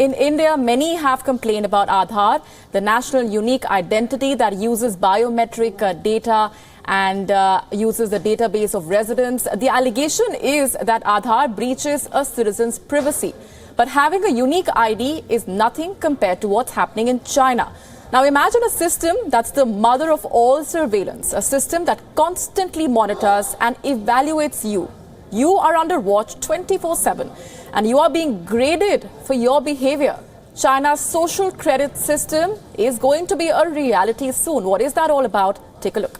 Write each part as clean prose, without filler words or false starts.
in India, many have complained about Aadhaar, the national unique identity that uses biometric data and uses the database of residents. The allegation is that Aadhaar breaches a citizen's privacy. But having a unique ID is nothing compared to what's happening in China. Now imagine a system that's the mother of all surveillance, a system that constantly monitors and evaluates you. You are under watch 24/7 and you are being graded for your behavior. China's social credit system is going to be a reality soon. What is that all about? Take a look.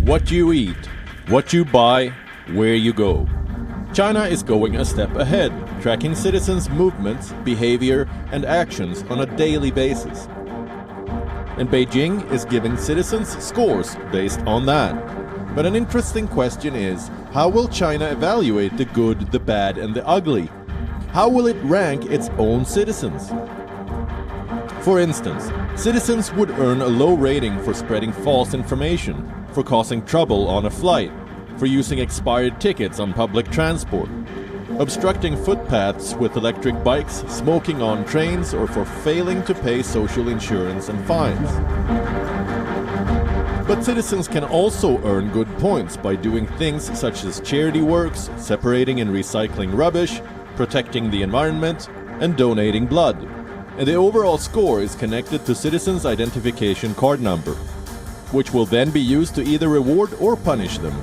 What you eat, what you buy, where you go. China is going a step ahead, tracking citizens' movements, behavior, and actions on a daily basis. And Beijing is giving citizens scores based on that. But an interesting question is, how will China evaluate the good, the bad, and the ugly? How will it rank its own citizens? For instance, citizens would earn a low rating for spreading false information, for causing trouble on a flight, for using expired tickets on public transport, obstructing footpaths with electric bikes, smoking on trains, or for failing to pay social insurance and fines. But citizens can also earn good points by doing things such as charity works, separating and recycling rubbish, protecting the environment, and donating blood. And the overall score is connected to citizens' identification card number, which will then be used to either reward or punish them.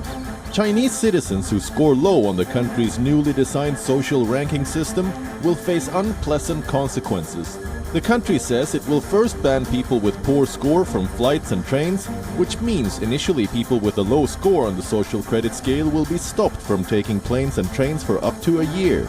Chinese citizens who score low on the country's newly designed social ranking system will face unpleasant consequences. The country says it will first ban people with poor score from flights and trains, which means initially people with a low score on the social credit scale will be stopped from taking planes and trains for up to a year.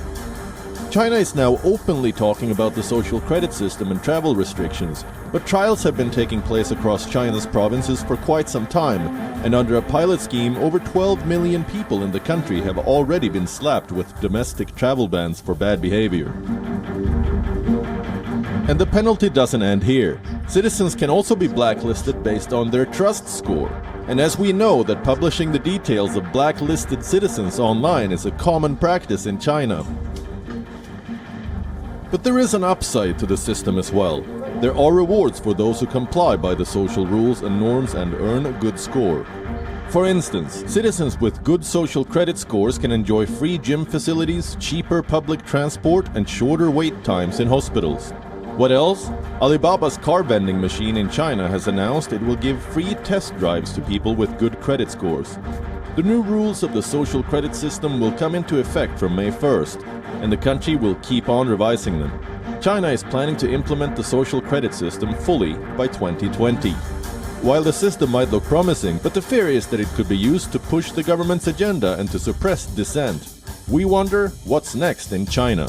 China is now openly talking about the social credit system and travel restrictions, but trials have been taking place across China's provinces for quite some time, and under a pilot scheme, over 12 million people in the country have already been slapped with domestic travel bans for bad behavior. And the penalty doesn't end here. Citizens can also be blacklisted based on their trust score. And as we know that publishing the details of blacklisted citizens online is a common practice in China. But there is an upside to the system as well. There are rewards for those who comply by the social rules and norms and earn a good score. For instance, citizens with good social credit scores can enjoy free gym facilities, cheaper public transport, and shorter wait times in hospitals. What else? Alibaba's car vending machine in China has announced it will give free test drives to people with good credit scores. The new rules of the social credit system will come into effect from May 1st, and the country will keep on revising them. China is planning to implement the social credit system fully by 2020. While the system might look promising, but the fear is that it could be used to push the government's agenda and to suppress dissent. We wonder what's next in China.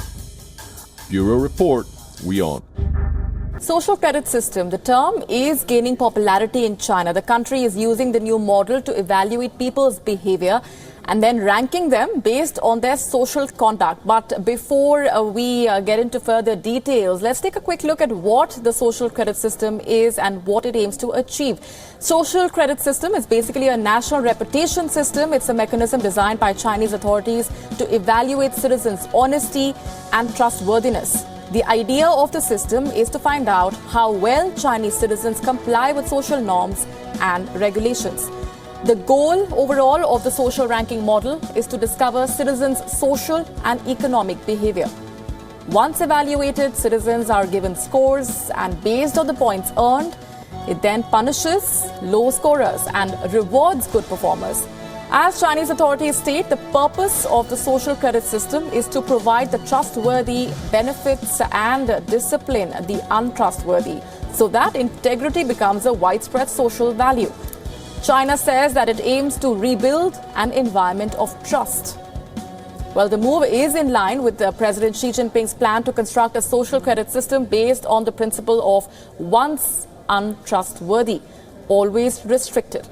Bureau Report, WION. Social credit system, the term is gaining popularity in China. The country is using the new model to evaluate people's behavior and then ranking them based on their social conduct. But before we get into further details, let's take a quick look at what the social credit system is and what it aims to achieve. Social credit system is basically a national reputation system. It's a mechanism designed by Chinese authorities to evaluate citizens' honesty and trustworthiness. The idea of the system is to find out how well Chinese citizens comply with social norms and regulations. The goal overall of the social ranking model is to discover citizens' social and economic behavior. Once evaluated, citizens are given scores, and based on the points earned, it then punishes low scorers and rewards good performers. As Chinese authorities state, the purpose of the social credit system is to provide the trustworthy benefits and discipline the untrustworthy, so that integrity becomes a widespread social value. China says that it aims to rebuild an environment of trust. Well, the move is in line with President Xi Jinping's plan to construct a social credit system based on the principle of once untrustworthy, always restricted.